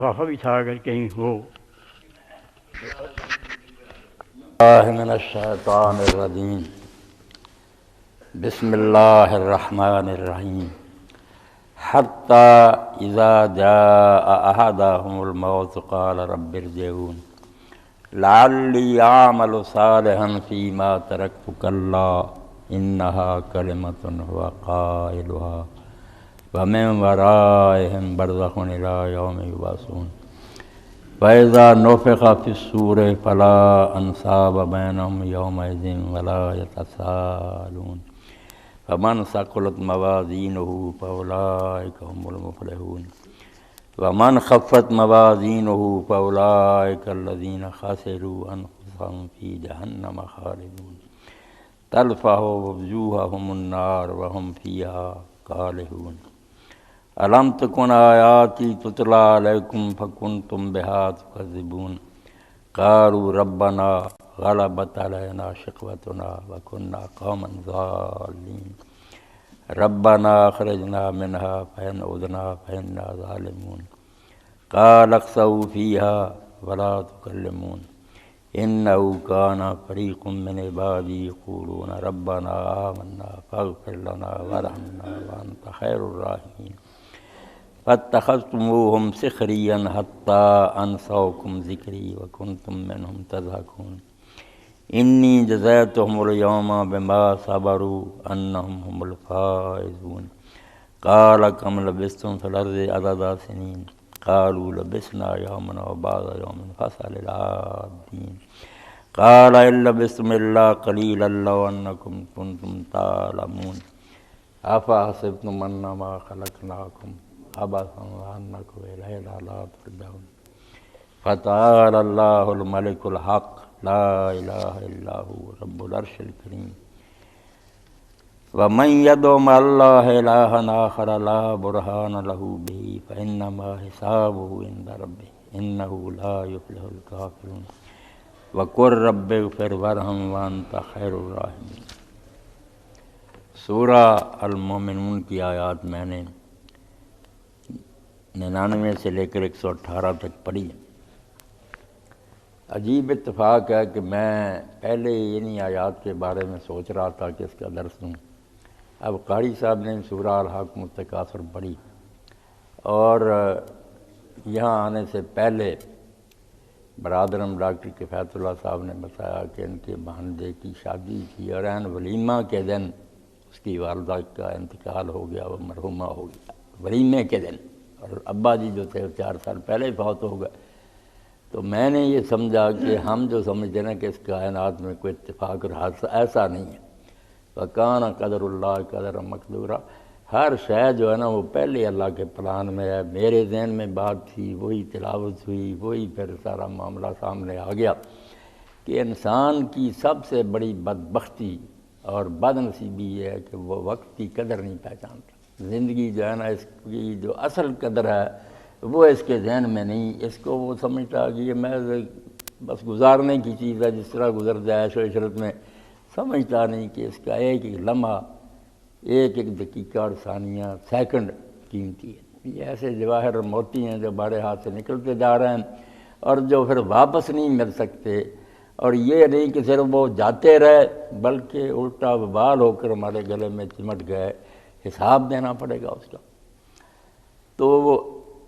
خفا بھی تھا اگر کہیں ہو۔ من الشیطان الرجیم بسم اللہ الرحمن الرحیم حتی اذا جاء احدهم الموت قال رب ارجعون لعلی اعمل صالحا فیما ترکت کلا انها کلمۃ هو قائلها ومن ورائهم برزخ الی یوم یبعثون فَإِذَا نُفِخَ فِي الصُّورِ فَلَا أَنْسَابَ بَيْنَهُمْ يَوْمَئِذٍ وَلَا يَتَسَاءَلُونَ فَمَنْ ثَقُلَتْ مَوَازِينُهُ فَأُولَئِكَ هُمُ الْمُفْلِحُونَ وَمَنْ خَفَّتْ مَوَازِينُهُ فَأُولَئِكَ الَّذِينَ خَسِرُوا أَنفُسَهُمْ فِي جَهَنَّمَ خَالِدُونَ تَلْفَحُ وُجُوهَهُمُ النَّارُ وَهُمْ فِيهَا كَالِحُونَ الم تکن آیاتی تتلی علیکم فکنتم بہا تکذبون قالوا ربنا غلبت علینا شقوتنا وکنا قوما ضالین ربنا اخرجنا منها فإن عدنا فإنا ظالمون قال اخسئوا فيها ولا تكلمون إنه كان فريق من عبادي يقولون ربنا آمنا فاغفر لنا وارحمنا وأنت خير الراحمين فاتخذتموهم سخريا حتى أنسوكم ذكري وكنتم منهم تضحكون إني جزيتهم اليوم بما صبروا أنهم هم الفائزون قال كم لبثتم في الأرض عدد سنين قالوا لبثنا يوما وبعض يوم فاسأل العادين قال إن لبثتم إلا قليلا لو أنكم كنتم تعلمون أفحسبتم أنما خلقناكم عبثا وأنكم إلينا لا ترجعون فتعالى الله الملك الحق لا إله إلا هو رب العرش الكريم ومن يدع مع الله إلها آخر لا برهان له به فإنما حسابه عند ربه إنه لا يفلح الكافرون وقل رب اغفر وارحم وأنت خير الراحمين۔ سورہ المومنون کی آیات میں نے 99 سے لے کر 118 تک پڑھی ہے۔ عجیب اتفاق ہے کہ میں پہلے انہی آیات کے بارے میں سوچ رہا تھا کہ اس کا درس دوں، اب قاری صاحب نے سورہ الحاقم التکاثر پڑھی اور یہاں آنے سے پہلے برادرم ڈاکٹر کفایت اللہ صاحب نے بتایا کہ ان کے بھانجے کی شادی تھی اور عین ولیمہ کے دن اس کی والدہ کا انتقال ہو گیا، وہ مرحومہ ہو گیا ولیمے کے دن، اور ابا جی جو تھے 4 سال پہلے ہی فوت ہو گئے۔ تو میں نے یہ سمجھا کہ ہم جو سمجھتے ہیں کہ اس کائنات میں کوئی اتفاق اور حادثہ، ایسا نہیں ہے۔ وَكَانَ قَدْرُ اللَّهِ قَدْرًا مَقْدُورًا، ہر شے جو ہے نا وہ پہلے اللہ کے پلان میں ہے۔ میرے ذہن میں بات تھی، وہی تلاوت ہوئی، وہی پھر سارا معاملہ سامنے آ گیا کہ انسان کی سب سے بڑی بدبختی اور بد نصیبی یہ ہے کہ وہ وقت کی قدر نہیں پہچانتا۔ زندگی جو ہے نا اس کی جو اصل قدر ہے وہ اس کے ذہن میں نہیں، اس کو وہ سمجھتا کہ یہ میں بس گزارنے کی چیز ہے، جس طرح گزر جائے عیش و عشرت میں، سمجھتا نہیں کہ اس کا ایک ایک لمحہ، ایک ایک دقیقہ اور ثانیہ سیکنڈ قیمتی ہے۔ یہ ایسے جواہر اور موتی ہیں جو ہمارے ہاتھ سے نکلتے جا رہے ہیں اور جو پھر واپس نہیں مل سکتے، اور یہ نہیں کہ صرف وہ جاتے رہے بلکہ الٹا وبال ہو کر ہمارے گلے میں چمٹ گئے، حساب دینا پڑے گا اس کا۔ تو وہ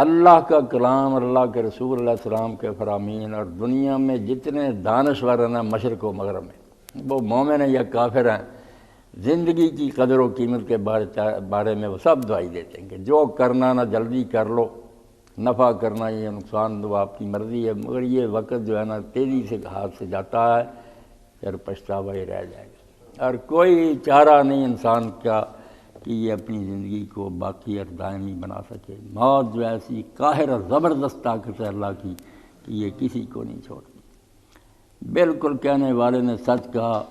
اللہ کا کلام، اللہ کے رسول علیہ السلام کے فرامین اور دنیا میں جتنے دانشور ہیں مشرق و مغرب میں، وہ مومن ہیں یا کافر ہیں، زندگی کی قدر و قیمت کے بارے میں وہ سب دعائی دیتے ہیں کہ جو کرنا نہ جلدی کر لو، نفع کرنا یا نقصان دو آپ کی مرضی ہے، مگر یہ وقت جو ہے نا تیزی سے ہاتھ سے جاتا ہے، پھر پچھتاوا ہی رہ جائے گا، اور کوئی چارہ نہیں انسان کا کہ یہ اپنی زندگی کو باقی اور دائمی بنا سکے۔ موت جو ایسی قاہر اور زبردست طاقت ہے اللہ کی کہ یہ کسی کو نہیں چھوڑتی۔ بالکل کہنے والے نے سچ کہا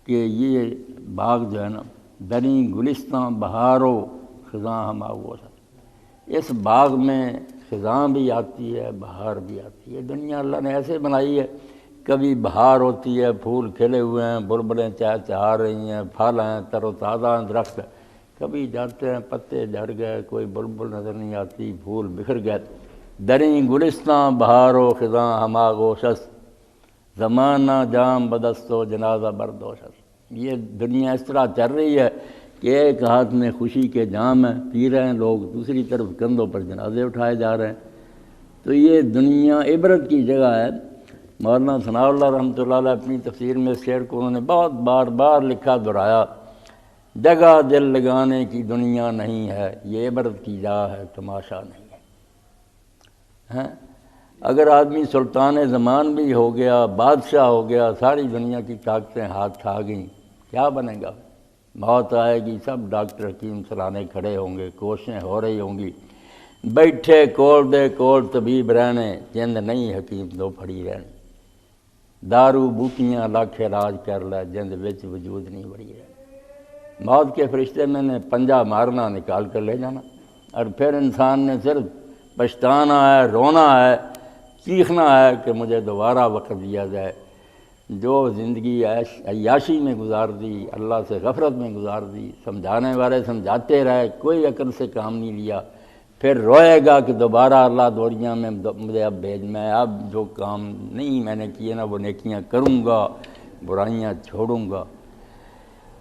کہ یہ باغ جو ہے نا دریں گلستاں بہارو خزاں ہم آغوش ہے، اس باغ میں خزاں بھی آتی ہے، بہار بھی آتی ہے۔ دنیا اللہ نے ایسے بنائی ہے، کبھی بہار ہوتی ہے، پھول کھلے ہوئے ہیں، بلبلیں چہچہا رہی ہیں، پھل ہیں، تر و تازہ درخت، کبھی جاتے ہیں پتے جھڑ گئے، کوئی بلبل نظر نہیں آتی، پھول بکھر گئے۔ دریں گلستاں بہار و خزاں ہما گوشس، زمانہ جام بدست و جنازہ بردوشس۔ یہ دنیا اس طرح چل رہی ہے کہ ایک ہاتھ میں خوشی کے جام ہیں، پی رہے ہیں لوگ، دوسری طرف کندھوں پر جنازے اٹھائے جا رہے ہیں۔ تو یہ دنیا عبرت کی جگہ ہے۔ مولانا ثناء اللہ رحمۃ اللہ علیہ اپنی تفسیر میں اس شعر کو انہوں نے بہت بار لکھا، دہرایا، جگہ دل لگانے کی دنیا نہیں ہے، یہ عبرت کی جا ہے، تماشا نہیں ہے۔ اگر آدمی سلطان زمان بھی ہو گیا، بادشاہ ہو گیا، ساری دنیا کی طاقتیں ہاتھ آ گئیں، کیا بنے گا؟ موت آئے گی، سب ڈاکٹر حکیم سرانے کھڑے ہوں گے، کوششیں ہو رہی ہوں گی، بیٹھے کول دے کول طبیب رہنے، جند نہیں حکیم دو پھڑی رہنے، دارو بوٹیاں لاکھ علاج کر لے، جند وچ وجود نہیں بڑی رہنے۔ موت کے فرشتے میں نے پنجہ مارنا، نکال کر لے جانا، اور پھر انسان نے صرف پچھتانا ہے، رونا ہے، چیخنا ہے کہ مجھے دوبارہ وقت دیا جائے۔ جو زندگی عیاشی میں گزار دی، اللہ سے غفلت میں گزار دی، سمجھانے والے سمجھاتے رہے، کوئی عقل سے کام نہیں لیا، پھر روئے گا کہ دوبارہ اللہ دنیا میں مجھے اب بھیج، میں اب جو کام نہیں میں نے کیے نا وہ نیکیاں کروں گا، برائیاں چھوڑوں گا۔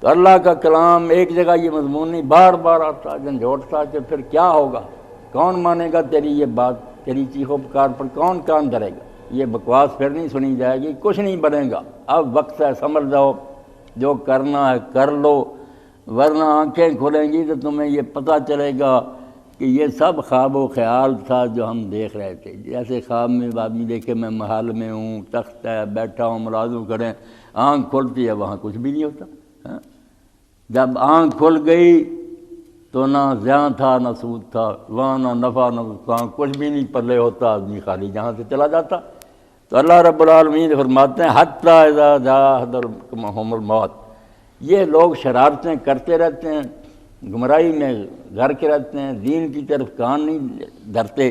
تو اللہ کا کلام ایک جگہ یہ مضمون نہیں، بار آتا جھنجھوڑتا کہ پھر کیا ہوگا، کون مانے گا تیری یہ بات، تیری چیخو پکار پر کون کان دھرے گا، یہ بکواس پھر نہیں سنی جائے گی، کچھ نہیں بنے گا، اب وقت ہے، سمجھ جاؤ، جو کرنا ہے کر لو، ورنہ آنکھیں کھلیں گی تو تمہیں یہ پتہ چلے گا کہ یہ سب خواب و خیال تھا جو ہم دیکھ رہے تھے۔ جیسے خواب میں آدمی دیکھے میں محل میں ہوں، تخت ہے، بیٹھا ہوں، ملازم کریں، آنکھ کھلتی ہے وہاں کچھ بھی نہیں ہوتا۔ جب آنکھ کھل گئی تو نہ زیاں تھا نہ سود تھا، وہاں نہ نفع نہ نقصان، کچھ بھی نہیں پلے ہوتا، آدمی خالی جہاں سے چلا جاتا۔ تو اللہ رب العالمین فرماتے ہیں حتیٰ اذا جاء احدهم الموت، یہ لوگ شرارتیں کرتے رہتے ہیں، گمراہی میں غرق رہتے ہیں، دین کی طرف کان نہیں دھرتے،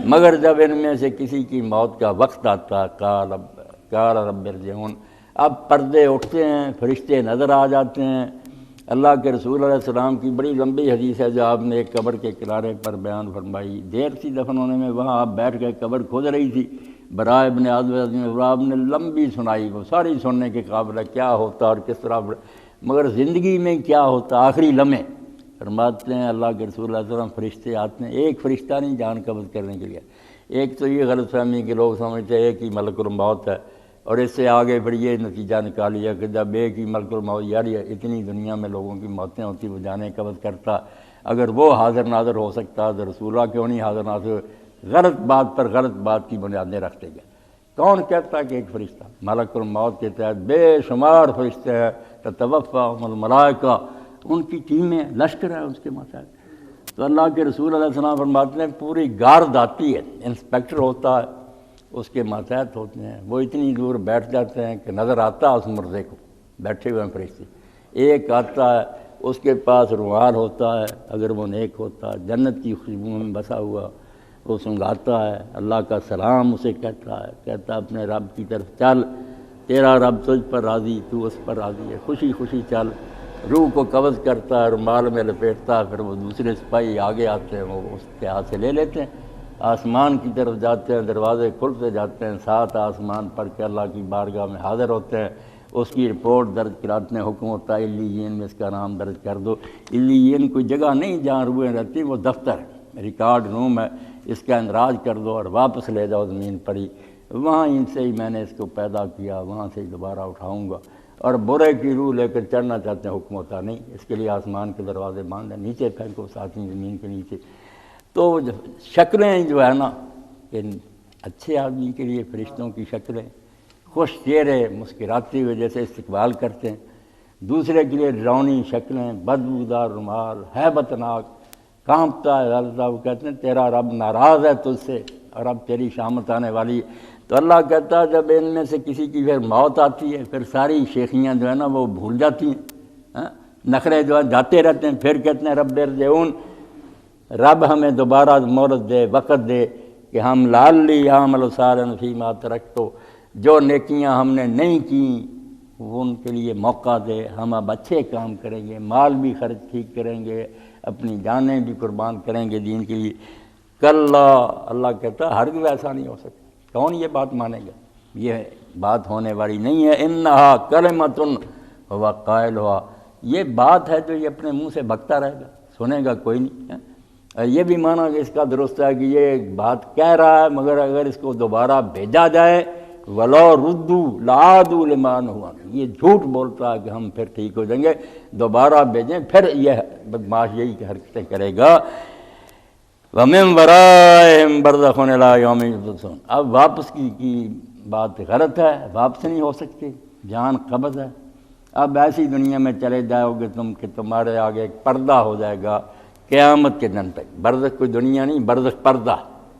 مگر جب ان میں سے کسی کی موت کا وقت آتا قال رب ارجعون، اب پردے اٹھتے ہیں، فرشتے نظر آ جاتے ہیں۔ اللہ کے رسول علیہ السلام کی بڑی لمبی حدیث ہے جو آپ نے ایک قبر کے کنارے پر بیان فرمائی، دیر سی دفن ہونے میں، وہاں آپ بیٹھ گئے، قبر کھود رہی تھی، برائے ابن عازب آپ نے لمبی سنائی، وہ ساری سننے کے قابل ہے، کیا ہوتا اور کس طرح، مگر زندگی میں کیا ہوتا آخری لمحے۔ فرماتے ہیں اللہ کے رسول علیہ السلام فرشتے آتے ہیں، ایک فرشتہ نہیں جان قبض کرنے کے لیے، ایک تو یہ غلط فہمی کہ لوگ سمجھتے ہیں ایک ہی ملک الموت ہے، اور اس سے آگے پھر یہ نتیجہ نکالیا کہ جب ایک ہی ملک الموت، یار یہ اتنی دنیا میں لوگوں کی موتیں ہوتی، وہ جانیں قبض کرتا، اگر وہ حاضر ناظر ہو سکتا تو رسول اللہ کیوں نہیں حاضر ناظر؟ غلط بات پر غلط بات کی بنیادیں رکھتے گئے۔ کون کہتا کہ ایک فرشتہ؟ ملک الموت کے تحت بے شمار فرشتے ہیں، تتوفاہم الملائکہ، ان کی ٹیمیں لشکر ہیں اس کے ماتحت۔ تو اللہ کے رسول علیہ السلام فرماتے ہیں پوری گارد آتی ہے، انسپیکٹر ہوتا ہے، اس کے ماتحت ہوتے ہیں، وہ اتنی دور بیٹھ جاتے ہیں کہ نظر آتا ہے اس مردے کو، بیٹھے ہوئے ہیں فرشتے، ایک آتا ہے اس کے پاس رومال ہوتا ہے، اگر وہ نیک ہوتا ہے، جنت کی خوشبو میں بسا ہوا، وہ سنگھاتا ہے، اللہ کا سلام اسے کہتا ہے، کہتا ہے اپنے رب کی طرف چل، تیرا رب تجھ پر راضی، تو اس پر راضی ہے، خوشی خوشی چل۔ روح کو قبض کرتا ہے، رومال میں لپیٹتا ہے، پھر وہ دوسرے سپاہی آگے آتے ہیں، وہ اس کے ہاتھ سے لے لیتے ہیں، آسمان کی طرف جاتے ہیں، دروازے کھلتے جاتے ہیں، ساتھ آسمان پر کے اللہ کی بارگاہ میں حاضر ہوتے ہیں، اس کی رپورٹ درج کراتے ہیں، حکم ہوتا ہے علیین میں اس کا نام درج کر دو۔ علیین کوئی جگہ نہیں جہاں روحیں رہتی، وہ دفتر ہے، ریکارڈ روم ہے، اس کا اندراج کر دو اور واپس لے جاؤ زمین پر ہی، وہاں ان سے ہی میں نے اس کو پیدا کیا، وہاں سے ہی دوبارہ اٹھاؤں گا۔ اور برے کی روح لے کر چڑھنا چاہتے ہیں، حکم ہوتا نہیں، اس کے لیے آسمان کے دروازے بند ہیں، نیچے پھینکو، ساتھی زمین کے نیچے۔ تو شکلیں جو ہے نا، ان اچھے آدمی کے لیے فرشتوں کی شکلیں، خوش چہرے، مسکراتے ہوئے جیسے استقبال کرتے ہیں، دوسرے کے لیے ڈراؤنی شکلیں، بدبودار رومال، ہیبت ناک، کانپتا ہے اللہ، وہ کہتے ہیں تیرا رب ناراض ہے تجھ سے اور اب تیری شامت آنے والی ہے۔ تو اللہ کہتا ہے جب ان میں سے کسی کی پھر موت آتی ہے، پھر ساری شیخیاں جو ہے نا وہ بھول جاتی ہیں، نخرے جو ہے جاتے رہتے ہیں، پھر کہتے ہیں رب ارجعون، رب ہمیں دوبارہ مہلت دے، وقت دے کہ ہم لعلی اعمل صالحا فیما ترکت، جو نیکیاں ہم نے نہیں کیں وہ ان کے لیے موقع دے، ہم اب اچھے کام کریں گے، مال بھی خرچ ٹھیک کریں گے، اپنی جانیں بھی قربان کریں گے دین کے لیے۔ کلا، اللہ کہتا ہے ہرگز ایسا نہیں ہو سکتا، کون یہ بات مانے گا؟ یہ بات ہونے والی نہیں ہے۔ انہا کلمۃ ہوا قائل ہوا، یہ بات ہے جو یہ اپنے منہ سے بکتا رہے گا، سنے گا کوئی نہیں۔ یہ بھی مانا کہ اس کا درست ہے کہ یہ بات کہہ رہا ہے، مگر اگر اس کو دوبارہ بھیجا جائے وَلَوْ رُدُّوا لَعَادُوا لِمَا نُهُوا عَنْهُ، یہ جھوٹ بولتا ہے کہ ہم پھر ٹھیک ہو جائیں گے، دوبارہ بھیجیں، پھر یہ بدماش یہی حرکتیں کرے گا۔ وَمِن وَرَائِهِمْ بَرْزَخٌ إِلَىٰ يَوْمِ يُبْعَثُونَ، اب واپس کی بات غلط ہے، واپس نہیں ہو سکتی، جان قبض ہے۔ اب ایسی دنیا میں چلے جاؤ گے تم کہ تمہارے آگے ایک پردہ ہو جائے گا قیامت کے دن تک۔ برزخ کوئی دنیا نہیں، برزخ پردہ،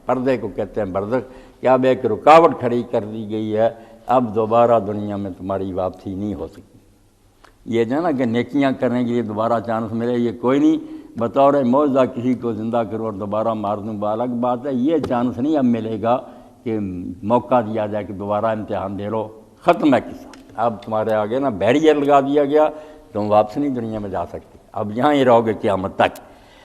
پردے کو کہتے ہیں برزخ، کہ اب ایک رکاوٹ کھڑی کر دی گئی ہے، اب دوبارہ دنیا میں تمہاری واپسی نہیں ہو سکتی۔ یہ جو ہے نا کہ نیکیاں کرنے کے لیے دوبارہ چانس ملے، یہ کوئی نہیں۔ بطور معجزہ کسی کو زندہ کرو اور دوبارہ مار دوں، الگ بات ہے، یہ چانس نہیں اب ملے گا کہ موقع دیا جائے کہ دوبارہ امتحان دے لو، ختم ہے قصہ۔ اب تمہارے آگے نا بیریئر لگا دیا گیا، تم واپس نہیں دنیا میں جا سکتے، اب یہاں ہی رہو گے قیامت تک۔